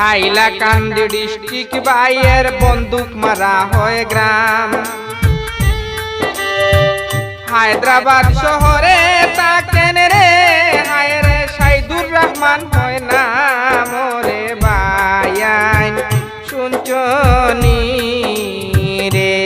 Hailakandi district বাইয়ের বন্দুক মারা হয় গ্রাম। হায়দ্রাবাদ শহরে তাকেন রে হায় রে সাইদুর রহমান হয় না মোরে বায়ান শুনছনি রে।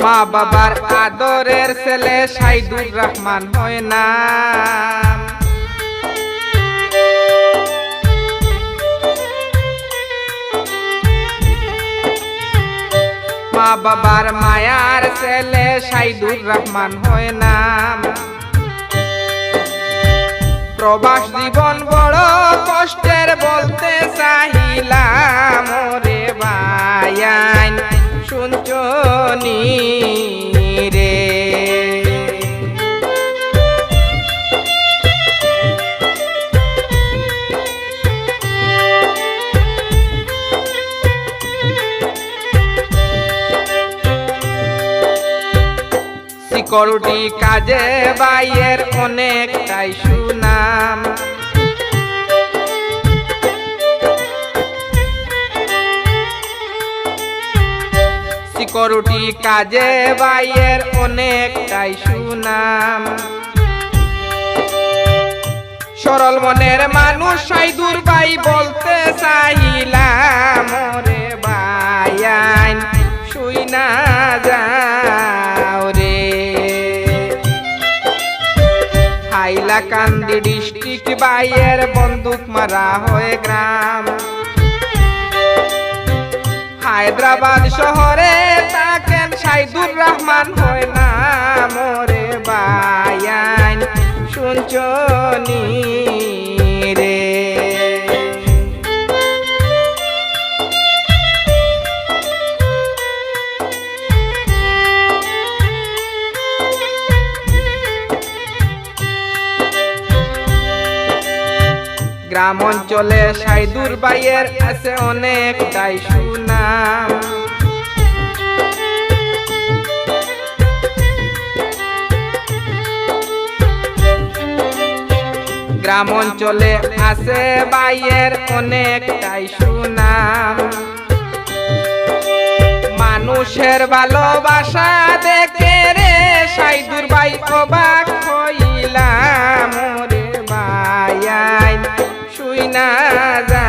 মা বাবার আদরের ছেলে সাইদুর রহমান হয় না। মা বাবার মায়ার ছেলে সাইদুর রহমান হয় না। প্রবাস জীবন বড় কষ্টের বলতে চাহিলাম রে বায়ান শুনছনি রে। সিকিউরিটি কাজে বাইয়ের অনেকটাই সুনাম। সিকিউরিটি কাজে বাইয়ের অনেকটাই সুনাম। সরল মনের মানুষ সাইদুর ভাই বলতে চাইলাম রে বায়ান শুই না যাও রে। হাইলাকান্দি ডিস্ট্রিক্ট বাইয়ের বন্দুক মারা হয় গ্রাম। হায়দ্রাবাদ শহরে তাকেন সাইদুর রহমান হয় না মোরে বায়ান শুনছনি রে। গ্রাম অঞ্চলে সাইদুর ভাইয়ের আছে অনেকটাই সুনাম। গ্রাম অঞ্চলে আছে ভাইয়ের অনেকটাই সুনাম। মানুষের ভালোবাসা দেখে রে সাইদুর ভাই অবাক হইলাম রে বায়ান শুই না যা।